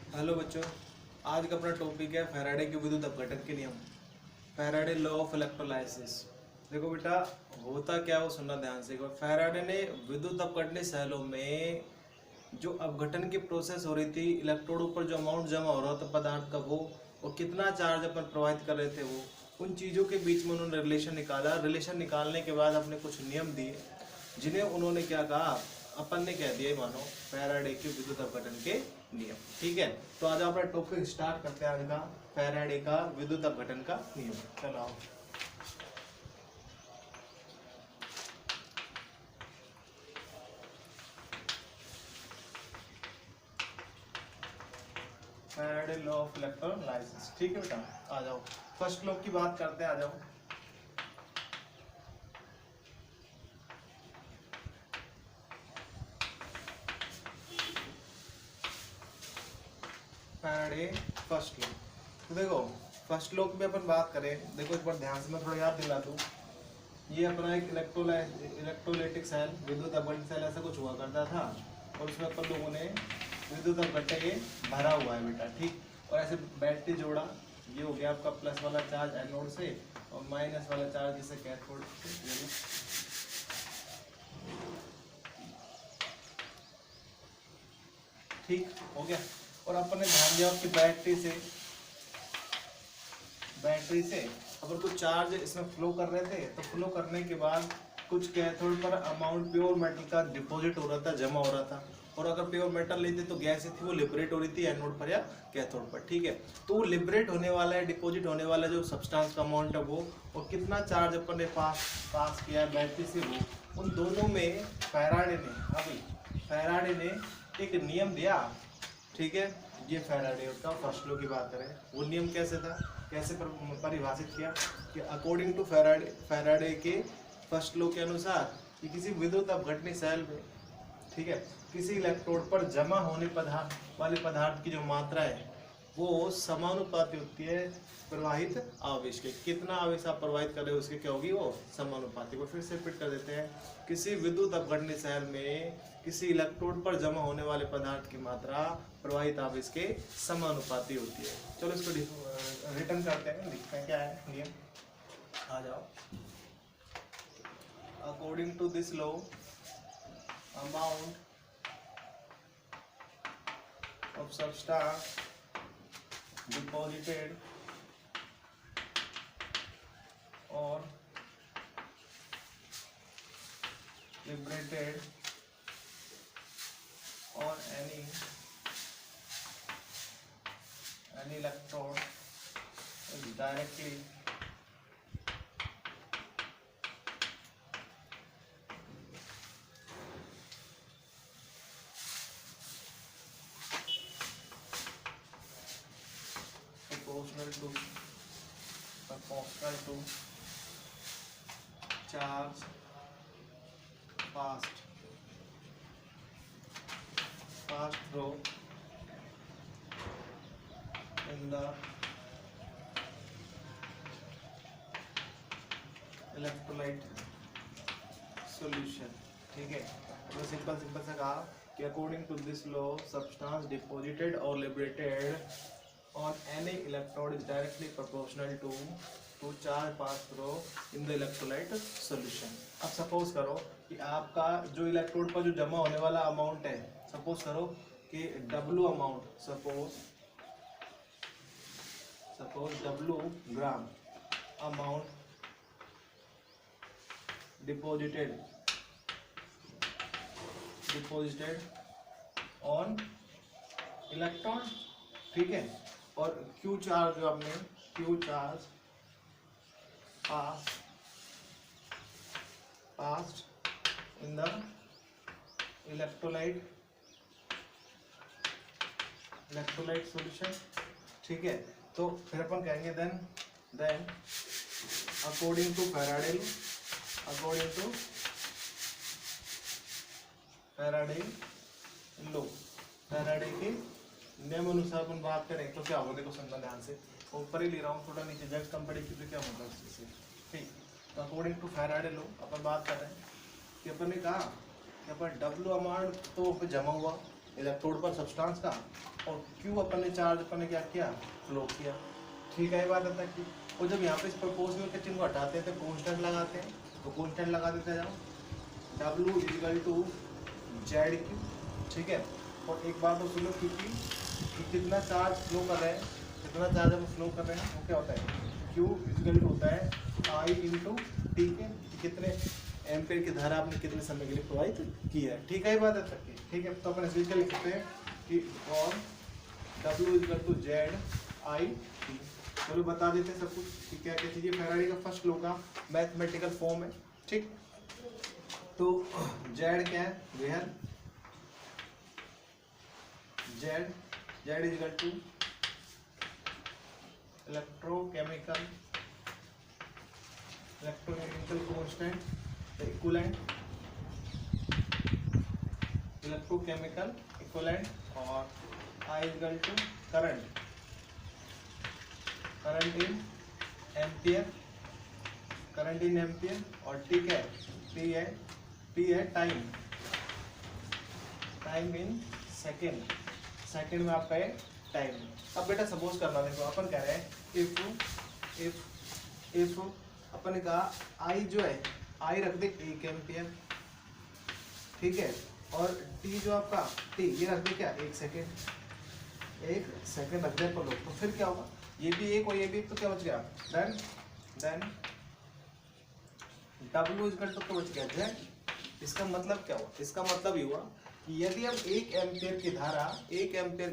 Hello बच्चों, आज का अपना टॉपिक है फैराडे के विद्युत अपघटन के नियम। Faraday law of electrolysis. देखो बेटा, होता क्या है वो सुनना ध्यान से। फैराडे ने विद्युत अपघटन सेलों में जो अपघटन की प्रोसेस हो रही थी, इलेक्ट्रोडों पर जो अमाउंट जमा हो रहा था पदार्थ का, वो कितना चार्ज अपन प्रवाहित कर रहे थे, वो उन चीज़ों के बीच में उन्होंने रिलेशन निकाला। रिलेशन निकालने के बाद अपने कुछ नियम दिए, जिन्हें उन्होंने क्या कहा, अपन ने कह दिया मानो फैराडे के विद्युत अपघटन के नियम। ठीक है, तो आज अपना टॉपिक स्टार्ट करते हैं आज का, फैराडे का विद्युत अपघटन का नियम। चलो आओ। Faraday law of electrolysis. ठीक है बेटा, आ जाओ फर्स्ट लॉ की बात करते हैं, आ जाओ। Faraday first law. तो देखो, फर्स्ट लॉ की अपन बात करें, देखो एक बार ध्यान से मैं थोड़ा याद दिला दूं। ये अपना एक इलेक्ट्रोलाइटिक सेल, विद्युत अपघटन सेल ऐसा कुछ हुआ करता था, और उसमें अपन लोगों ने विद्युत अपघटन ये भरा हुआ है बेटा। ठीक, और ऐसे बैटरी जोड़ा, ये हो गया आपका प्लस वाला चार्ज एनोड से, और माइनस वाला चार्ज जिसे कैथोड से। ठीक हो गया। और अपन ने ध्यान दिया कि बैटरी से अगर कुछ चार्ज इसमें फ्लो कर रहे थे, तो फ्लो करने के बाद कुछ कैथोड पर अमाउंट प्योर मेटल का डिपॉजिट हो रहा था, जमा हो रहा था। और अगर प्योर मेटल लेते तो गैस थी, वो लिबरेट हो रही थी एनोड पर या कैथोड पर। ठीक है, तो वो लिबरेट होने वाला है, डिपॉजिट होने वाला जो सब्सटेंस का अमाउंट है वो, और कितना चार्ज अपन ने पास किया है बैटरी से, वो उन दोनों में फैराडे ने एक नियम दिया। ठीक है, ये फैराडे का फर्स्ट लॉ की बात करें, वो नियम कैसे था, कैसे परिभाषित किया कि अकॉर्डिंग टू फैराडे के फर्स्ट लॉ के अनुसार कि किसी विद्युत अपघटनी सेल में, ठीक है, किसी इलेक्ट्रोड पर जमा होने वाले पदार्थ की जो मात्रा है वो समानुपाती होती है प्रवाहित आवेश के। कितना आवेश आप प्रवाहित कर रहे हो उसके क्या होगी, वो समानुपाती। को फिर से रिपीट कर देते हैं, किसी विद्युत अपघटनी सेल में किसी इलेक्ट्रोड पर जमा होने वाले पदार्थ की मात्रा प्रवाहित आवेश के समानुपाती होती है। चलो इसको रिटर्न करते हैं, लिखते हैं क्या है नियम, आ जाओ। According to this law, amount of substance deposited or liberated on any electrode is directly proportional to charge passed through in the electrolyte solution। ठीक है, तो सिंपल से कहा कि according to this law substance deposited और liberated on any electrode is directly proportional to charge passed through in the electrolyte solution। अब suppose करो कि आपका जो इलेक्ट्रोड पर जो जमा होने वाला अमाउंट है, सपोज करो कि W amount, suppose W gram amount deposited on electron. ठीक है, और Q चार्ज जो हमने Q charge pass in the electrolyte solution. ठीक है, तो फिर अपन कहेंगे then according to Faraday law, Faraday के नियम अनुसार अपन बात करें तो क्या होगा, देखो समझना ध्यान से। ऊपर ही ले रहा हूँ, थोड़ा नीचे जस्ट कंपनी की, तो क्या मतलब इससे। ठीक, तो अकॉर्डिंग टू फैराडे लॉ अपन बात कर रहे हैं कि अपन ने कहा कि अपन W अमाउंट तो जमा हुआ, इलेक्ट्रोड पर सब्सटेंस का, और क्यू अपन ने चार्ज अपन ने क्या किया, फ्लो किया। ठीक है, ये बात आता है। और जब यहाँ पे इस प्रोपोर्शनल के चिन्ह को हटाते हैं तो कांस्टेंट लगाते हैं, तो कांस्टेंट लगा देते जाओ, W equal to Z Q. ठीक है, और एक बात और सुनो, क्योंकि कितना चार्ज फ्लो कर रहे हैं, कितना चार्ज हम फ्लो कर रहे हैं, वो क्या होता है, Q इक्वल टू होता है I इंटू टी के, कितने एम्पेयर की धारा आपने कितने समय के लिए प्रोवाइड की है। ठीक है, ये बात है तक की। ठीक है, तो अपन इस लिख सकते हैं कि और W equal to Z I T. चलो बता देते हैं सब कुछ कि क्या क्या चीज़ें फैराडे का फर्स्ट लॉ का मैथमेटिकल फॉर्म है। ठीक, तो जेड क्या है, where Z is equal to electrochemical constant, the equivalent electrochemical equivalent, और I is equal to current in ampere, current in ampere, और टी क्या है, टी है टाइम इन सेकेंड, सेकेंड में आपका है टाइम। अब बेटा सपोज करना, देखो अपन कह रहे हैं इफ अपन ने कहा आई जो है, आई रख दे 1 एम्पियर, ठीक है, और टी जो आपका टी ये रख दे क्या, 1 सेकेंड रख दे अपन लोग, तो फिर क्या होगा, ये भी एक और ये भी एक, तो क्या बच गया, देन W इक्वल टू बच गया जेड। इसका मतलब क्या हुआ, इसका मतलब ये हुआ कि यदि हम 1 एम्पियर की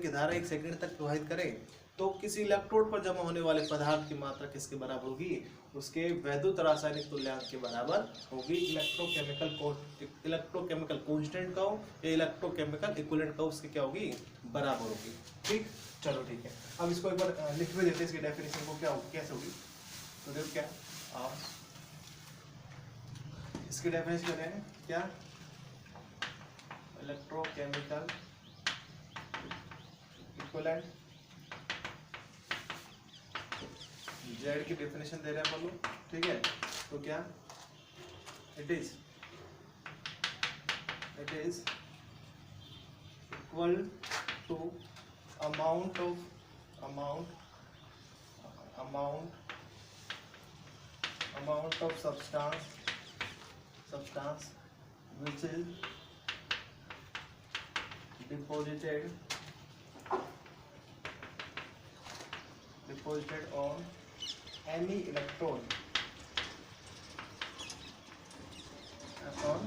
धारा 1 सेकंड तक प्रवाहित करें, तो किसी इलेक्ट्रोड पर जमा होने वाले पदार्थ की मात्रा किसके बराबर होगी, उसके वैद्युत रासायनिक तुल्यांक के बराबर होगी। इलेक्ट्रोकेमिकल कांस्टेंट का हो या इलेक्ट्रोकेमिकल इक्विवेलेंट का, उसकी क्या होगी, बराबर होगी। ठीक, चलो ठीक है, अब इसको एक बार लिख भी देते हैं, इसकी डेफिनेशन को क्या होगी, कैसे होगी। तो देखो क्या इसकी डेफिनेशन क्या है, क्या, इलेक्ट्रोकेमिकल इक्विवेलेंट, जेड की डेफिनेशन दे रहे हैं बोलो, ठीक है, तो क्या, it is equal to amount of substance which is deposited on any electrode on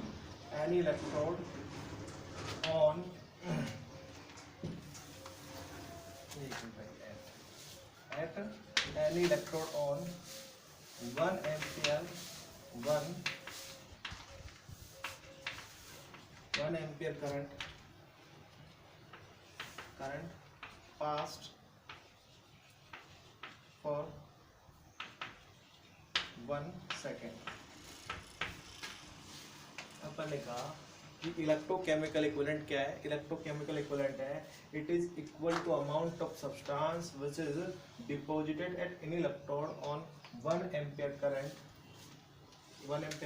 any electrode on at any electrode on 1 ampere 1 ampere current passed for 1 second। अपन ने कहा कि इलेक्ट्रोकेमिकल इक्विवेलेंट क्या है, इलेक्ट्रोकेमिकल इक्विवेलेंट है, it is equal to amount of substance which is deposited at any electrode on 1 ampere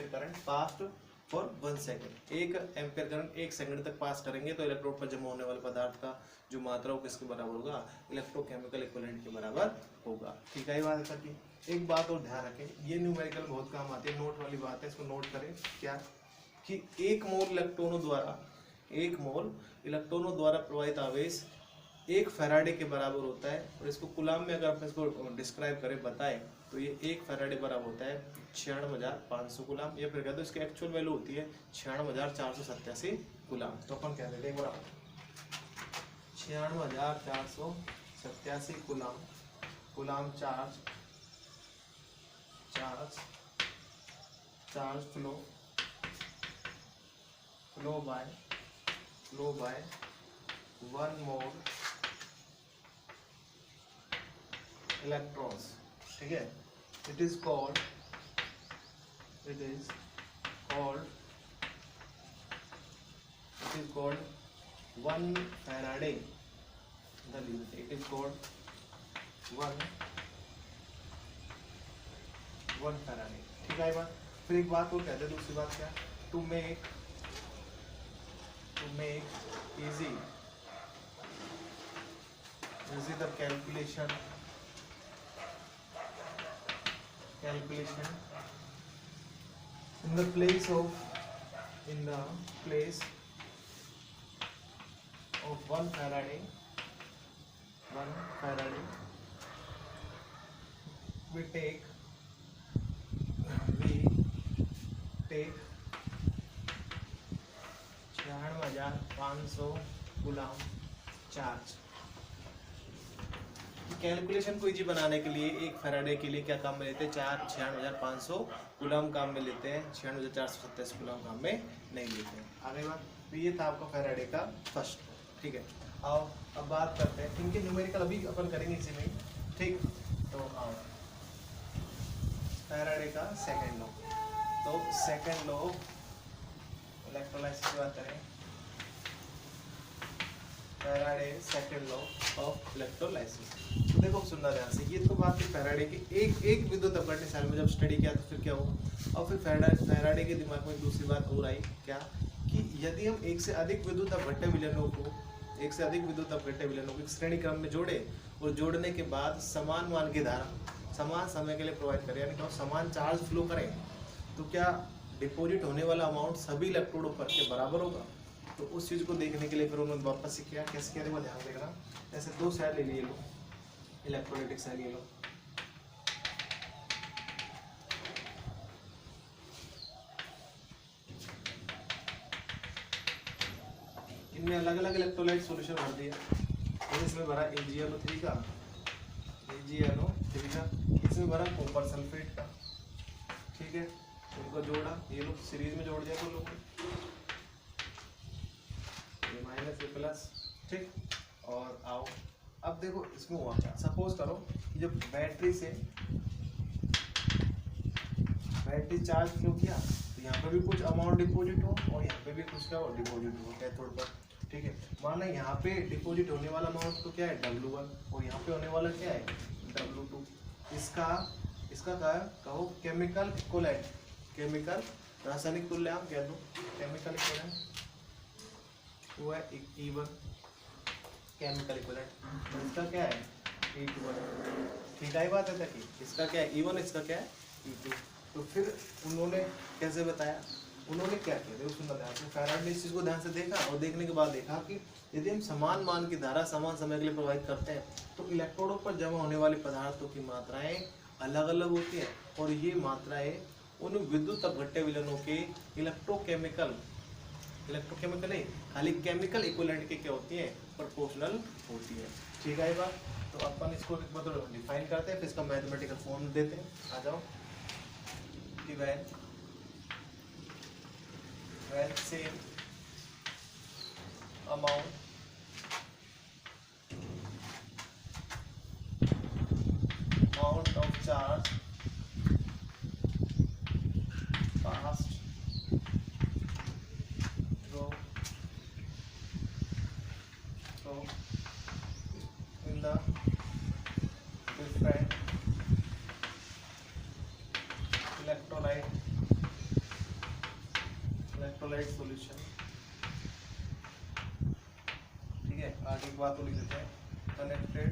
current passed for 1 second. 1 ampere current 1 second तक pass करेंगे तो इलेक्ट्रोड पर जमा होने वाले पदार्थ का जो मात्रा हो किसके बराबर होगा, इलेक्ट्रोकेमिकल इक्विवेलेंट के बराबर होगा। ठीक है, ये बात है कि एक बात और ध्यान रखें, ये न्यूमेरिकल बहुत काम आती है, नोट वाली बात है, इसको नोट करें क्या, कि 1 मोल इलेक्ट्रॉनों द्वारा प्रवाहित आवेश 1 फैराडे के बराबर होता है। और इसको कूलाम में अगर आप इसको डिस्क्राइब करें, बताएं, तो ये 1 फैराडे बराबर होता है 96,500 कूलाम, या फिर कहते हैं इसकी एक्चुअल वैल्यू होती है 96,487 कूलाम। तो अपन कह देते हैं बराबर 96,487 कूलाम चार्ज फ्लो बाय 1 मोल इलेक्ट्रॉन्स। ठीक है, it is called 1 Faraday, it is called 1 Faraday. ठीक है बात। फिर एक बात और कहते हैं, दूसरी बात क्या, to make This is the calculation in the place of 1 Faraday we take 96,500 coulomb charge. Calculation को इजी बनाने के लिए एक फैराडे के लिए क्या काम में लेते हैं, 96,500 कूलम काम में लेते हैं, 96,427 कूलम काम में नहीं लेते हैं। आगे बात, तो ये था आपका फैराडे का फर्स्ट, ठीक है। आओ अब बात करते हैं इनके न्यूमेरिकल, अभी अपन करेंगे इसी में, ठीक। तो आओ फैराडे का सेकंड लॉ, तो सेकंड लॉ इलेक्ट्रोलाइसिस की बात करें, Faraday second law of electrolysis. तो देखो सुनना ध्यान से, ये तो बात थी फैराडे की, एक विद्युत अपघटन साल में जब स्टडी किया तो फिर क्या हुआ, और फिर फैराडे के दिमाग में दूसरी बात और आई क्या, कि यदि हम एक से अधिक विद्युत अपघट्य विलयनों को एक श्रेणी क्रम में जोड़े और जोड़ने के बाद समान मान की धारा समान समय के लिए प्रोवाइड करें, यानी कि समान चार्ज फ्लो करें, तो क्या डिपॉजिट होने वाला अमाउंट सभी इलेक्ट्रोडों पर के बराबर होगा। तो उस चीज़ को देखने के लिए फिर उन्होंने वापस से किया, कैसे किया देखो ध्यान देना। ऐसे दो सेल ले लिए लो, इलेक्ट्रोलाइटिक सेल ले लो, इनमें अलग अलग इलेक्ट्रोलाइट सॉल्यूशन भर दिया, और इसमें भरा AgNO3 का, इसमें भरा कॉपर सल्फेट का, ठीक है। इनको जोड़ा, ये लोग सीरीज में जोड़ दिया तो लोग -A+, ठीक। और आओ अब देखो इसमें हुआ क्या, सपोज करो जब बैटरी चार्ज फ्लो किया तो यहाँ पे भी कुछ अमाउंट डिपॉजिट हो और यहाँ पे भी कुछ क्या हो डिपॉजिट हो कैथोड पर, ठीक है। माना यहाँ पे डिपॉजिट होने वाला अमाउंट तो क्या है W1 और यहाँ पे होने वाला क्या है W2। इसका क्या है कहो केमिकल इक्विवेलेंट, केमिकल रासायनिक तुल्यांक कह दो, केमिकल इक्विवेलेंट वो है E1 केमिकल इक्विवेलेंट, इसका क्या है E2, ठीक है बात है ताकि इसका क्या है E1, इसका क्या है E2। तो फिर उन्होंने कैसे बताया, उन्होंने क्या किया देखो सुनना ध्यान से, फैराडे ने इस चीज़ को ध्यान से देखा और देखने के बाद देखा कि यदि हम समान मान की धारा समान समय के लिए प्रोवाइड करते हैं तो इलेक्ट्रोडों पर जमा होने वाली पदार्थों की मात्राएं अलग अलग होती है, और ये मात्राएं उन विद्युत अपघट्य विलयनों के इलेक्ट्रोकेमिकल नहीं खाली केमिकल इक्विवेलेंट के क्या होती है प्रोपोर्शनल होती है, ठीक है ये बात। तो अपन इसको एक बार डिफाइन करते हैं, फिर इसका मैथमेटिकल फॉर्म देते हैं, आ जाओ कि when same amount of charge passed through in the different electrolyte solution, ठीक है। आगे की बात को लिख देते हैं, कनेक्टेड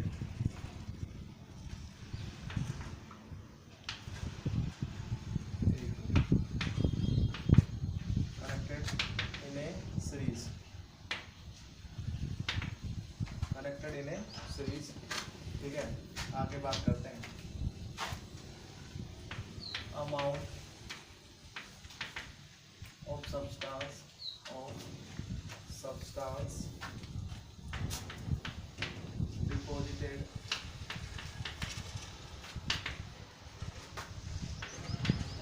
इन ए सीरीज, ठीक है। आगे बात करते हैं amount of substance deposited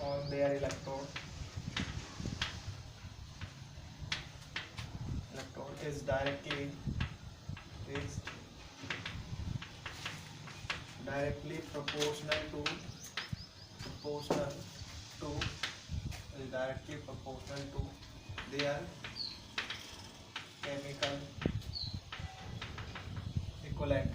on their electrode is directly proportional to their chemical equivalent,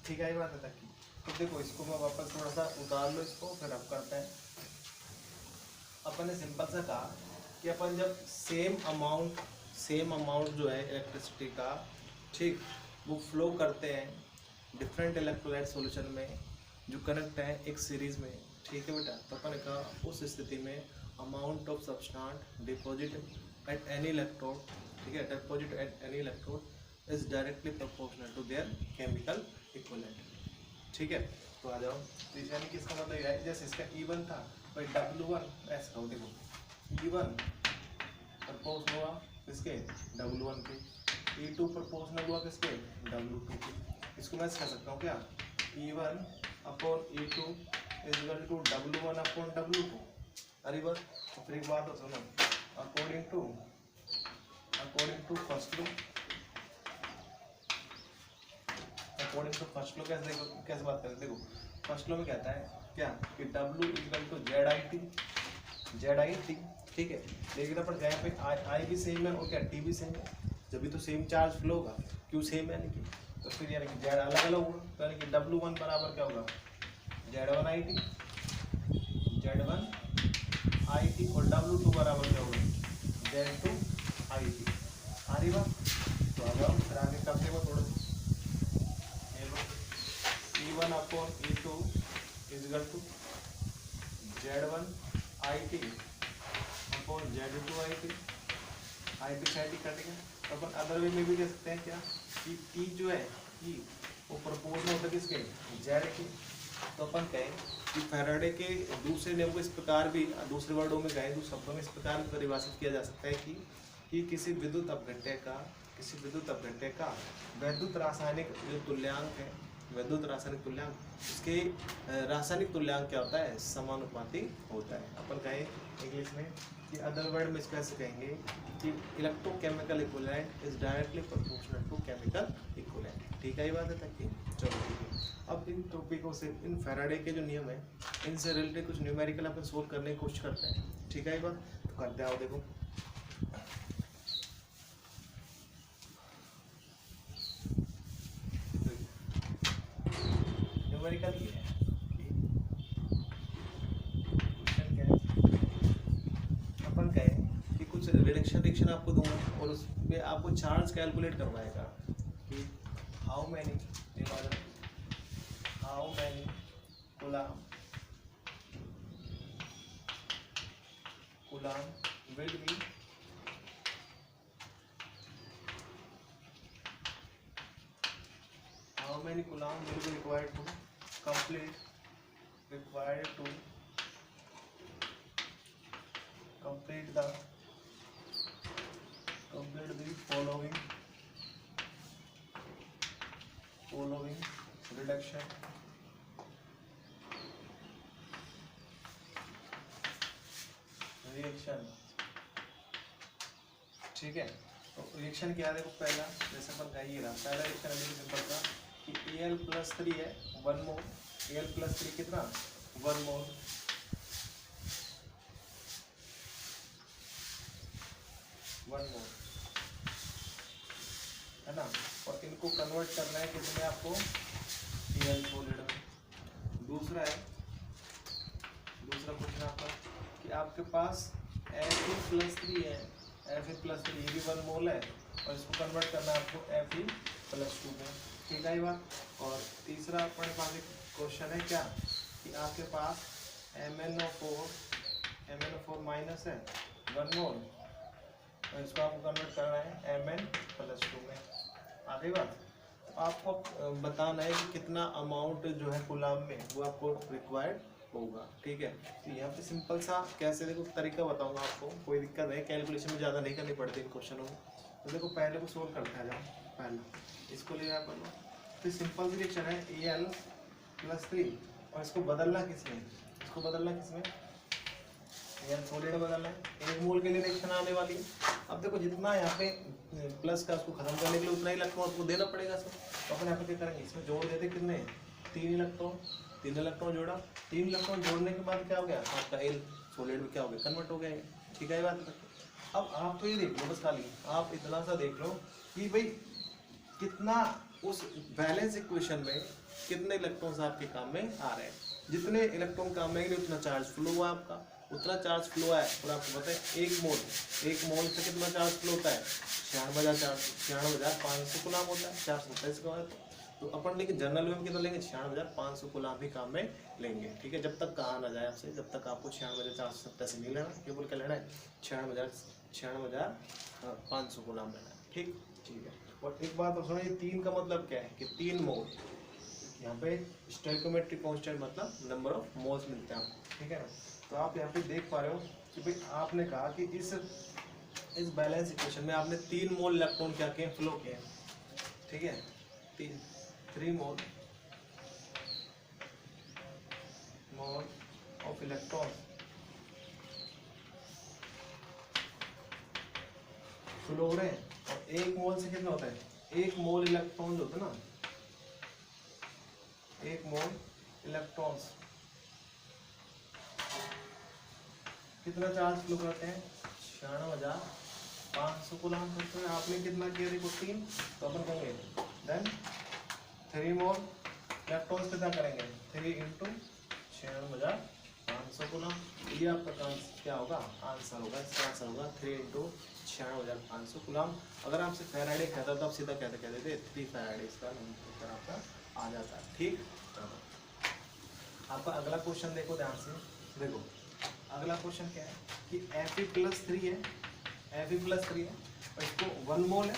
ठीक है ये बात है तक की। तो देखो इसको मैं वापस थोड़ा सा उतार लो इसको, फिर अब करते हैं। अपन ने सिंपल सा कहा कि अपन जब सेम सेम अमाउंट जो है इलेक्ट्रिसिटी का, ठीक, वो फ्लो करते हैं डिफरेंट इलेक्ट्रोलाइट सॉल्यूशन में जो कनेक्ट है एक सीरीज में, ठीक है बेटा। तो अपन का उस स्थिति में amount of substance deposit at any electrode, ठीक है, deposit at any electrode is directly proportional to their chemical equivalent, ठीक है। तो आ जाओ, तो यानी कि इसका मतलब यह है जैसे इसका E1 था, भाई W1 ऐसा हो, देखो E1 प्रपोज हुआ किसके, W1 के, E2 प्रपोर्शनल हुआ किसके, W2 के। इसको मैं कह सकता हूँ क्या, E1 upon E2 is equal to W1 upon W2। अरे बस, तो फिर एक बात हो सुनो, अकॉर्डिंग टू फर्स्ट लॉ कैसे बात करें, देखो फर्स्ट लॉ में कहता है क्या कि W इक्वल टू ZIT, ठीक है। लेकिन अपन यहाँ पे I भी सेम है और क्या T भी सेम है, जब भी तो सेम चार्ज फ्लो होगा, Q सेम है, यानी कि तो फिर यानी कि Z अलग अलग होगा, तो यानी कि W1 बराबर क्या होगा, Z1IT और W2 बराबर क्या होगा, Z2IT। आ रही बात, तो आ जाओ फिर आगे करते हुए थोड़ा सा, E1 upon E2 is equal to Z1IT upon Z2IT, IT से IT कट गया। तो अपन अदर वे में भी कह सकते हैं क्या कि T जो है E वो प्रोपोर्शनल होता है किसके, Z के। तो अपन कहें कि फैराडे के दूसरे नियम को इस प्रकार भी, दूसरे वर्डों में कहें, दूसरे शब्दों में इस प्रकार भी परिभाषित किया जा सकता है कि किसी विद्युत अपघट्य का वैद्युत रासायनिक जो तुल्यांक है, वैद्युत रासायनिक तुल्यांक, उसके रासायनिक तुल्यांक क्या होता है, समानुपाती होता है। अपन कहें इंग्लिश में कि अदर वर्ड में इसको ऐसे कहेंगे कि electrochemical equivalent is directly proportional to chemical equivalent, ठीक है, ये बात है तक की। चलो ठीक है, अब इन टॉपिकों से, इन फैराडे के जो नियम है इनसे रिलेटेड कुछ न्यूमेरिकल अपन सोल्व करने की कोशिश करते हैं, ठीक है। ये बात तो करते आओ, देखो न्यूमेरिकल ये है, क्वेश्चन क्या है, अपन कहें कि कुछ रिडक्शन आपको दूंगा और उसमें आपको चार्ज कैलकुलेट करवाएगा कि how many coulomb will be required to complete the following reduction reaction, ठीक है। तो रिएक्शन क्या है, देखो पहला जैसे अपन का ये रहा, पहला रिएक्शन अभी सिंपल था कि Al+3 है 1 मोल, Al+3 कितना 1 मोल, है ना, और इनको कन्वर्ट करना है कितने आपको, Al सॉलिड में। दूसरा क्वेश्चन आपका कि आपके पास Fe+3 है, Fe+3 ये भी 1 मोल है और इसको कन्वर्ट करना है आपको Fe+2 में, ठीक है ये बात। और तीसरा अपने पास एक क्वेश्चन है क्या कि आपके पास MnO4 माइनस है 1 मोल और इसको आपको कन्वर्ट करना है Mn+2 में, आगे बात। तो आपको बताना है कि कितना अमाउंट जो है कूलम्ब में वो आपको रिक्वायर्ड होगा, ठीक है। तो यहाँ पे सिंपल सा कैसे, देखो तरीका बताऊंगा आपको, कोई दिक्कत नहीं, कैलकुलेशन में ज़्यादा नहीं करनी पड़ती इन क्वेश्चनों में। तो देखो पहले को सोल्व करते हैं, पहले इसको ले रहा अपन, फिर सिंपल सी रिएक्शन है Al+3 और इसको बदलना किसमें, Al सॉलिड में बदलना है, 1 मोल के लिए रिएक्शन आने वाली है। अब देखो जितना यहाँ पे प्लस का उसको खत्म करने के लिए उतना ही इलेक्ट्रॉन आपको देना पड़ेगा सर। तो अपन यहाँ पे क्या करेंगे, इसमें जोड़ देते कितने, 3 इलेक्ट्रॉन जोड़ा, 3 इलेक्ट्रॉन जोड़ने के बाद क्या हो गया आपका Al सॉलिड में क्या हो गया, कन्वर्ट हो गया, ठीक है ये बात। अब आप तो ये देख लो बस, खाली आप इतना सा देख लो कि भाई कितना उस बैलेंस इक्वेशन में कितने इलेक्ट्रॉन्स आपके काम में आ रहे हैं, जितने इलेक्ट्रॉन काम में उतना चार्ज फ्लो हुआ आपका, उतना चार्ज फ्लो है। और आपको पता है एक मोल से कितना चार्ज फ्लो होता है, 96,500 कूलम होता है, 427 का है। तो अपन लेकिन जनरल में कितना लेंगे, 96,500 कूलम ही काम में लेंगे। ठीक है, जब तक कहा ना जाए आपसे, जब तक आपको 96,470 से नहीं लेना, केवल क्या लेना है, 96,500 कूलम लेना है। ठीक है। और एक बात और सुनो, ये 3 का मतलब क्या है कि 3 मोल, यहाँ पे स्टोइकोमेट्रिक कांस्टेंट मतलब नंबर ऑफ मोल्स मिलते हैं आपको। ठीक है ना। तो आप यहाँ पे देख पा रहे हो कि भाई आपने कहा कि इस बैलेंस इक्वेशन में आपने 3 मोल इलेक्ट्रॉन क्या किए, फ्लो किए। ठीक है, 3 मोल ऑफ इलेक्ट्रॉन फ्लो हो रहे हैं। और 1 मोल से कितना होता है, 1 मोल इलेक्ट्रॉन जो होता है ना, 1 मोल इलेक्ट्रॉन्स कितना चार्ज फ्लो करते हैं, 96,500 कूलम करते हैं। आपने कितना किया, देखो 3, तो अपन कहेंगे देन 3 मोल इलेक्ट्रॉन्स कितना करेंगे, 3 इंटू 96,500 कूलम। ये आपका क्या होगा, आंसर होगा। इसका आंसर होगा 3 इंटू 96,500 कूलम। अगर आपसे फैराडे कहता तो आप सीधा कहते थे 3 फैराडे, इसका उत्तर आपका आ जाता है। ठीक, आपका अगला क्वेश्चन देखो ध्यान से। देखो अगला क्वेश्चन क्या है कि Fe+3 है, Fe+3 है और इसको 1 मोल है,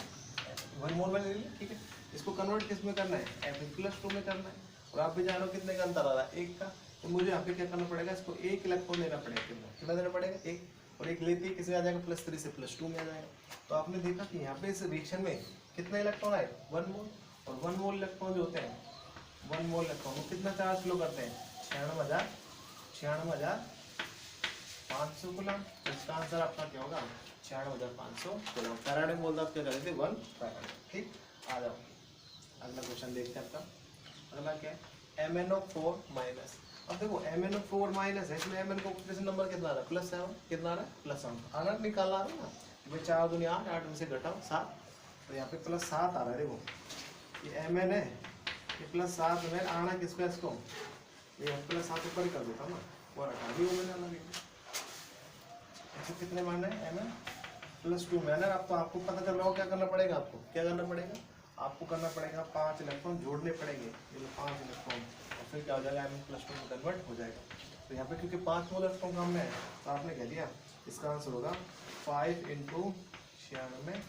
1 मोल में ले लिया। ठीक है, इसको कन्वर्ट किस में करना है, Fe+2 में करना है। और आप भी जानो कितने का अंतर आ रहा है, 1 का। तो मुझे यहाँ पे क्या करना पड़ेगा, इसको 1 इलेक्ट्रॉन देना पड़ेगा। कितना देना पड़ेगा, 1। और 1 लेते ही किसमें आ जाएगा, +3 से +2 में आ जाएगा। तो आपने देखा कि यहाँ पे इस रिएक्शन में कितने इलेक्ट्रॉन आए, 1 मोल। और 1 मोल इलेक्ट्रॉन जो होते हैं, 1 मोल इलेक्ट्रॉन वो कितना चार्ज फ्लो करते हैं, 96,500 कूलम। इसका आंसर आपका क्या होगा, 96,500 कूलम। फैराडे में बोलता क्या करते थे, 1 फैराडे। ठीक, आ जाओ अगला क्वेश्चन देखते हैं आपका। अगला क्या है, MnO4-। अब देखो MnO4- है, इसमें Mn को ऑक्सीडेशन नंबर कितना आ रहा है, +7। कितना आ रहा है, +7। आना निकाल रहा है ना, भाई 4 दूनी 8, 8 में से घटाओ 7, तो यहाँ पे +7 आ रहा है। देखो ये Mn है, ये +7 में आना किसको, इसको ये +7 ऊपर ही कर देता हूँ ना, और हटा दी मैंने अलग। अच्छा कितने मान है, Mn+2 में है। अब तो आपको पता चल रहा हो क्या करना पड़ेगा, आपको क्या करना पड़ेगा, आपको करना पड़ेगा 5 इलेक्ट्रॉन जोड़ने पड़ेंगे। ये 5 इलेक्ट्रॉन और फिर क्या हो जाएगा, Mn+2 में कन्वर्ट हो जाएगा। तो यहाँ पे क्योंकि 5 मोल इलेक्ट्रॉन काम में है, तो आपने कह दिया इसका आंसर होगा 5 इंटू 96